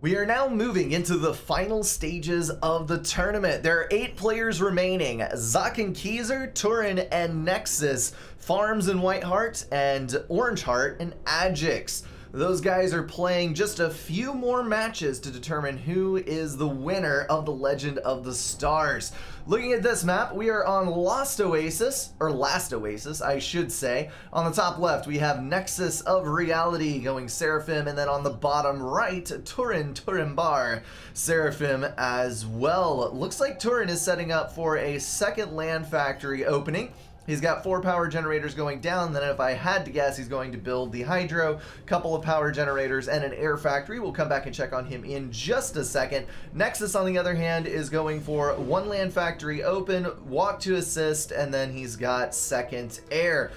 We are now moving into the final stages of the tournament. There are 8 players remaining. Zach and Keyser, Turin and Nexus, Farms and Whiteheart, and Orangeheart and Adjix. Those guys are playing just a few more matches to determine who is the winner of the Legend of the Stars. Looking at this map, we are on Last Oasis, I should say. On the top left, we have Nexus of Reality going Seraphim, and then on the bottom right, Turin Bar, Seraphim as well. It looks like Turin is setting up for a second land factory opening. He's got 4 power generators going down, then if I had to guess, he's going to build the hydro, couple of power generators, and an air factory. We'll come back and check on him in just a second. Nexus, on the other hand, is going for 1 land factory open, walk to assist, and then he's got second air.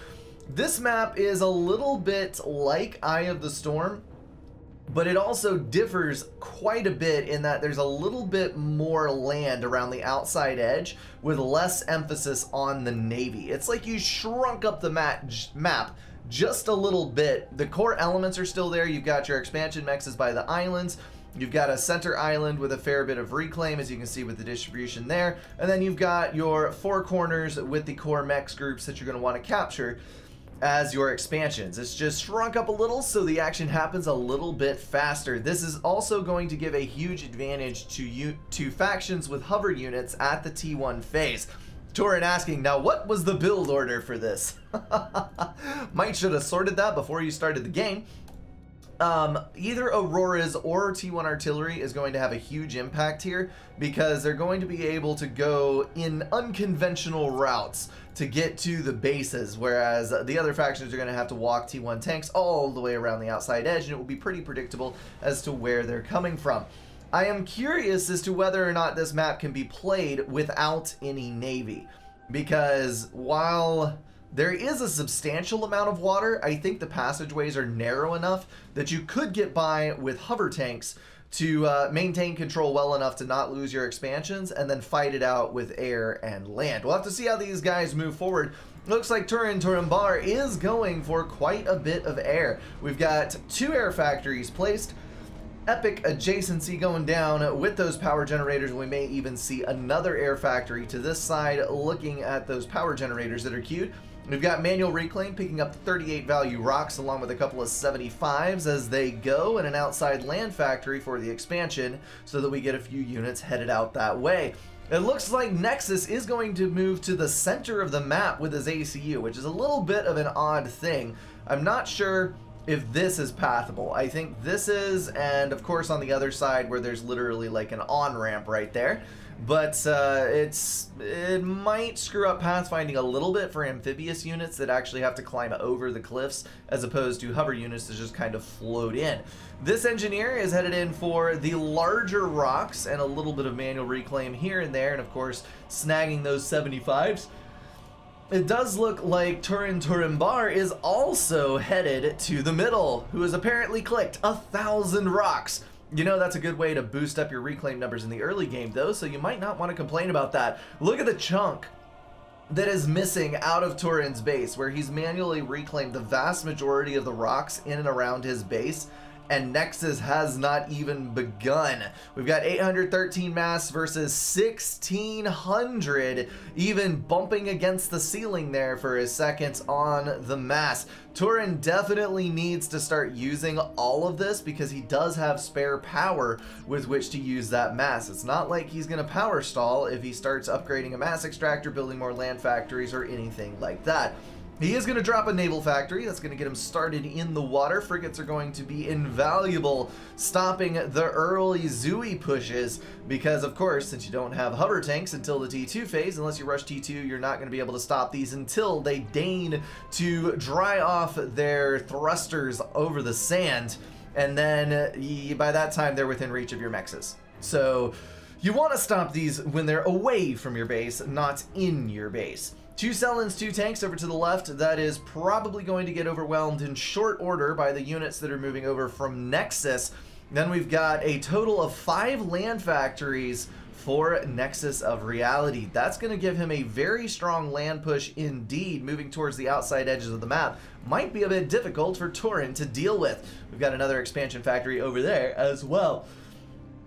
This map is a little bit like Eye of the Storm, but it also differs quite a bit in that there's a little bit more land around the outside edge with less emphasis on the Navy. It's like you shrunk up the map just a little bit. The core elements are still there. You've got your expansion mexes by the islands. You've got a center island with a fair bit of reclaim, as you can see with the distribution there. And then you've got your 4 corners with the core mex groups that you're going to want to capture as your expansions. It's just shrunk up a little so the action happens a little bit faster. This is also going to give a huge advantage to factions with hover units at the T1 phase. Turin asking, now what was the build order for this? Might should have sorted that before you started the game. Either Auroras or T1 artillery is going to have a huge impact here because they're going to be able to go in unconventional routes to get to the bases, whereas the other factions are going to have to walk T1 tanks all the way around the outside edge, and it will be pretty predictable as to where they're coming from. I am curious as to whether or not this map can be played without any Navy, because while there is a substantial amount of water, I think the passageways are narrow enough that you could get by with hover tanks to maintain control well enough to not lose your expansions and then fight it out with air and land. We'll have to see how these guys move forward. Looks like Turin Bar is going for quite a bit of air. We've got 2 air factories placed. Epic adjacency going down with those power generators. We may even see another air factory to this side looking at those power generators that are queued. We've got manual reclaim picking up 38 value rocks along with a couple of 75s as they go, and an outside land factory for the expansion so that we get a few units headed out that way. It looks like Nexus is going to move to the center of the map with his ACU, which is a little bit of an odd thing. I'm not sure if this is pathable. I think this is, and of course on the other side where there's literally like an on-ramp right there. But it might screw up pathfinding a little bit for amphibious units that actually have to climb over the cliffs as opposed to hover units that just kind of float in. This engineer is headed in for the larger rocks and a little bit of manual reclaim here and there, and of course snagging those 75s. It does look like Turin Bar is also headed to the middle, who has apparently clicked 1,000 rocks. You know, that's a good way to boost up your reclaim numbers in the early game though, so you might not want to complain about that. Look at the chunk that is missing out of Turin's base, where he's manually reclaimed the vast majority of the rocks in and around his base, and Nexus has not even begun. We've got 813 mass versus 1,600, even bumping against the ceiling there for a second on the mass. Turin definitely needs to start using all of this because he does have spare power with which to use that mass. It's not like he's going to power stall if he starts upgrading a mass extractor, building more land factories, or anything like that. He is going to drop a naval factory. That's going to get him started in the water. Frigates are going to be invaluable, stopping the early Zooey pushes because, of course, since you don't have hover tanks until the T2 phase, unless you rush T2, you're not going to be able to stop these until they deign to dry off their thrusters over the sand, and then by that time, they're within reach of your mexes. So you want to stop these when they're away from your base, not in your base. 2 Sellins, 2 tanks over to the left. That is probably going to get overwhelmed in short order by the units that are moving over from Nexus. Then we've got a total of 5 land factories for Nexus of Reality. That's going to give him a very strong land push indeed, moving towards the outside edges of the map. Might be a bit difficult for Turin to deal with. We've got another expansion factory over there as well.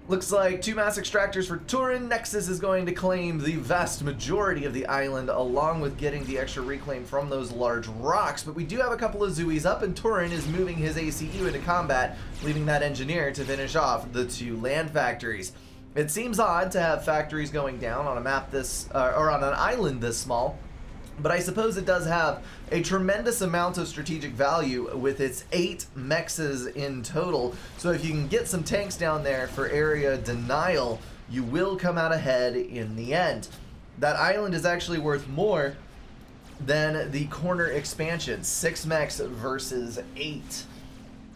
Looks like 2 mass extractors for Tourney. Nexus is going to claim the vast majority of the island, along with getting the extra reclaim from those large rocks. But we do have a couple of Zooies up, and Tourney is moving his ACU into combat, leaving that engineer to finish off the 2 land factories. It seems odd to have factories going down on a map this, or on an island this small, but I suppose it does have a tremendous amount of strategic value with its 8 mexes in total. So if you can get some tanks down there for area denial, you will come out ahead in the end. That island is actually worth more than the corner expansion. 6 mechs versus 8.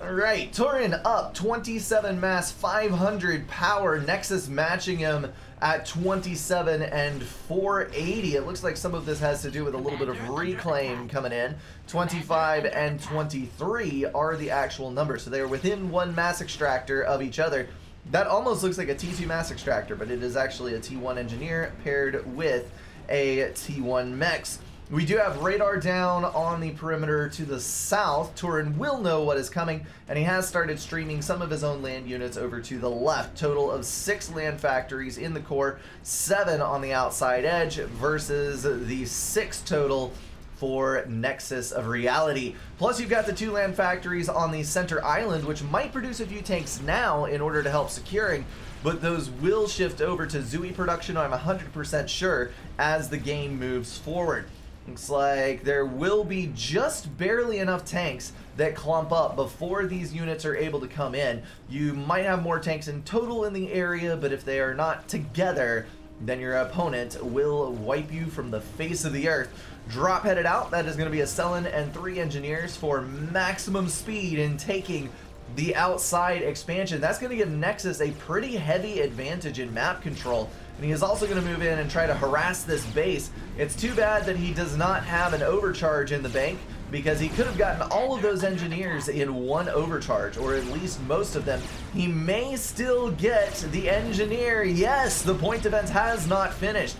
Alright, Tourney up 27 mass, 500 power. Nexus matching him at 27 and 480. It looks like some of this has to do with a little bit of reclaim coming in. 25 and 23 are the actual numbers, so they are within 1 mass extractor of each other. That almost looks like a T2 mass extractor, but it is actually a T1 engineer paired with a T1 mechs. We do have radar down on the perimeter to the south. Tourney will know what is coming, and he has started streaming some of his own land units over to the left. Total of 6 land factories in the core, 7 on the outside edge versus the 6 total for Nexus of Reality. Plus you've got the 2 land factories on the center island, which might produce a few tanks now in order to help securing, but those will shift over to Zooey production, I'm 100% sure, as the game moves forward. Looks like there will be just barely enough tanks that clump up before these units are able to come in. You might have more tanks in total in the area, but if they are not together, then your opponent will wipe you from the face of the earth. Drop headed out, that is going to be a Selen and 3 engineers for maximum speed in taking the outside expansion. That's going to give Nexus a pretty heavy advantage in map control. And he is also going to move in and try to harass this base. It's too bad that he does not have an overcharge in the bank, because he could have gotten all of those engineers in 1 overcharge, or at least most of them. He may still get the engineer. Yes, the point defense has not finished.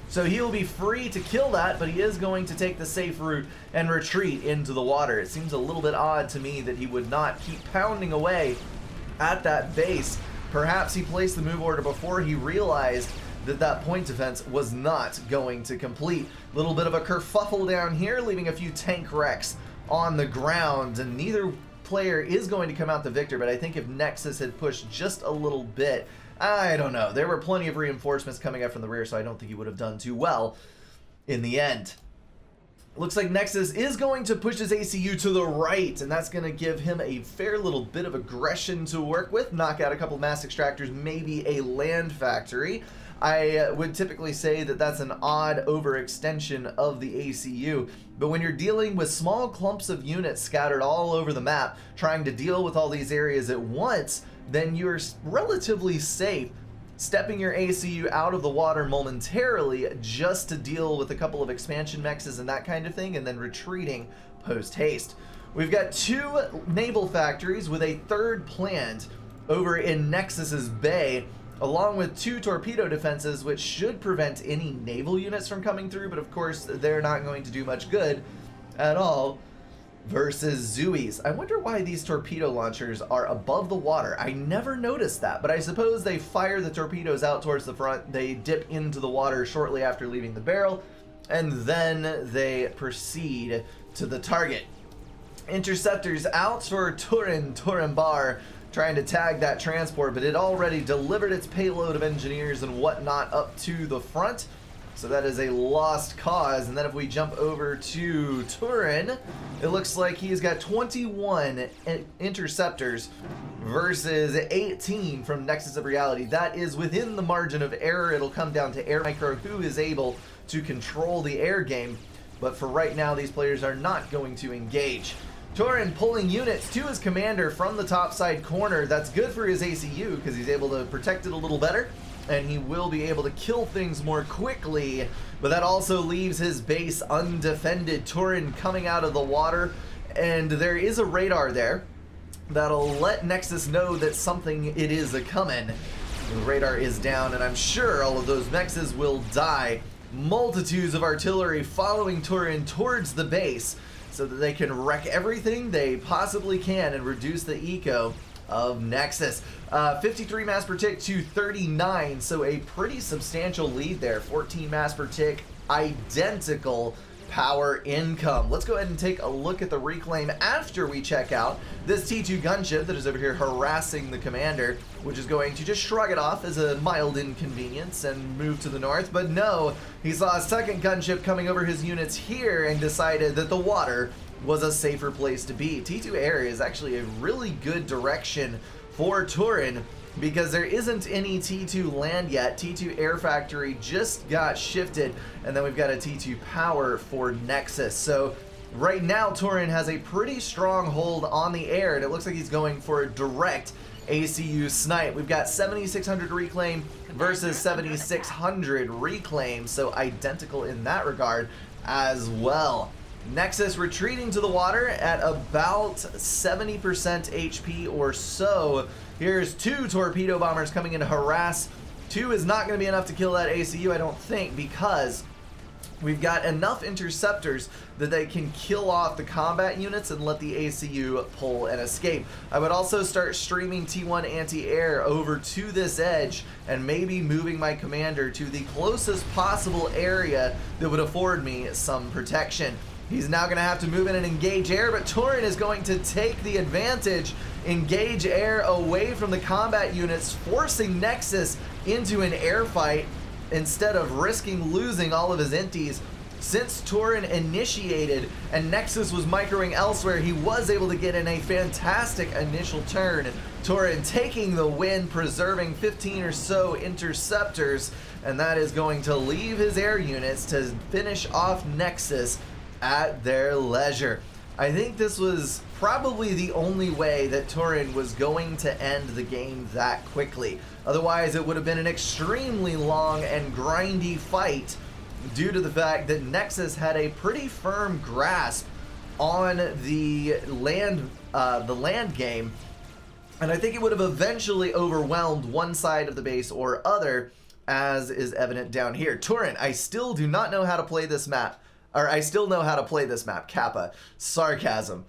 So he will be free to kill that, but he is going to take the safe route and retreat into the water. It seems a little bit odd to me that he would not keep pounding away at that base. Perhaps he placed the move order before he realized that that point defense was not going to complete. Little bit of a kerfuffle down here, leaving a few tank wrecks on the ground, and neither player is going to come out the victor, but I think if Nexus had pushed just a little bit, I don't know. There were plenty of reinforcements coming up from the rear, so I don't think he would have done too well in the end. Looks like Nexus is going to push his ACU to the right, and that's going to give him a fair little bit of aggression to work with. Knock out a couple mass extractors, maybe a land factory. I would typically say that that's an odd overextension of the ACU, but when you're dealing with small clumps of units scattered all over the map, trying to deal with all these areas at once, then you're relatively safe stepping your ACU out of the water momentarily just to deal with a couple of expansion mexes and that kind of thing, and then retreating post-haste. We've got 2 naval factories with a 3rd planned over in Nexus's bay, along with 2 torpedo defenses, which should prevent any naval units from coming through, but of course they're not going to do much good at all versus Zooies. I wonder why these torpedo launchers are above the water. I never noticed that, but I suppose they fire the torpedoes out towards the front, they dip into the water shortly after leaving the barrel, and then they proceed to the target. Interceptors out for Tourney Bar, trying to tag that transport, but it already delivered its payload of engineers and whatnot up to the front. So that is a lost cause. And then if we jump over to Tourney, it looks like he's got 21 interceptors versus 18 from Nexus of Reality. That is within the margin of error. It'll come down to Air Micro, who is able to control the air game. But for right now, these players are not going to engage. Tourney pulling units to his commander from the topside corner. That's good for his ACU because he's able to protect it a little better, and he will be able to kill things more quickly, but that also leaves his base undefended. Tourney coming out of the water, and there is a radar there that'll let Nexus know that something it is a-coming. The radar is down, and I'm sure all of those mexes will die. Multitudes of artillery following Tourney towards the base, so that they can wreck everything they possibly can and reduce the eco of Nexus. 53 mass per tick to 39, so a pretty substantial lead there. 14 mass per tick, identical power income. Let's go ahead and take a look at the reclaim after we check out this T2 gunship that is over here harassing the commander, which is going to just shrug it off as a mild inconvenience and move to the north. But no, he saw a second gunship coming over his units here and decided that the water was a safer place to be. T2 air is actually a really good direction for Tourney, because there isn't any T2 land yet. T2 Air Factory just got shifted, and then we've got a T2 Power for Nexus. So right now, Tourney has a pretty strong hold on the air, and it looks like he's going for a direct ACU snipe. We've got 7,600 reclaim versus 7,600 reclaim, so identical in that regard as well. Nexus retreating to the water at about 70% HP or so. Here's 2 torpedo bombers coming in to harass. 2 is not going to be enough to kill that ACU, I don't think, because we've got enough interceptors that they can kill off the combat units and let the ACU pull and escape. I would also start streaming T1 anti-air over to this edge and maybe moving my commander to the closest possible area that would afford me some protection. He's now going to have to move in and engage air, but Tourney is going to take the advantage, engage air away from the combat units, forcing Nexus into an air fight instead of risking losing all of his inties. Since Tourney initiated and Nexus was microing elsewhere, he was able to get in a fantastic initial turn. Tourney taking the win, preserving 15 or so interceptors, and that is going to leave his air units to finish off Nexus at their leisure. I think this was probably the only way that Tourney was going to end the game that quickly. Otherwise, it would have been an extremely long and grindy fight due to the fact that Nexus had a pretty firm grasp on the land game, and I think it would have eventually overwhelmed one side of the base or other, as is evident down here. Tourney, I still do not know how to play this map. Or I still know how to play this map. Kappa. Sarcasm.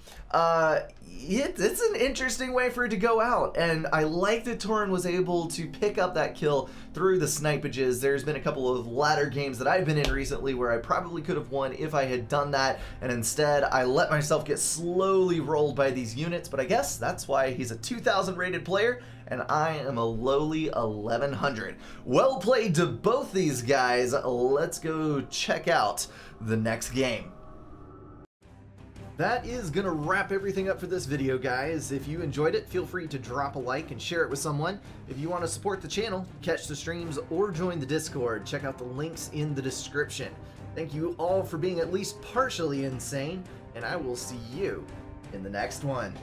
It's an interesting way for it to go out, and I like that Tourney was able to pick up that kill through the snipages. There's been a couple of ladder games that I've been in recently where I probably could have won if I had done that, and instead I let myself get slowly rolled by these units, but I guess that's why he's a 2,000 rated player and I am a lowly 1,100. Well played to both these guys. Let's go check out the next game. That is gonna wrap everything up for this video, guys. If you enjoyed it, feel free to drop a like and share it with someone. If you want to support the channel, catch the streams, or join the Discord, check out the links in the description. Thank you all for being at least partially insane, and I will see you in the next one.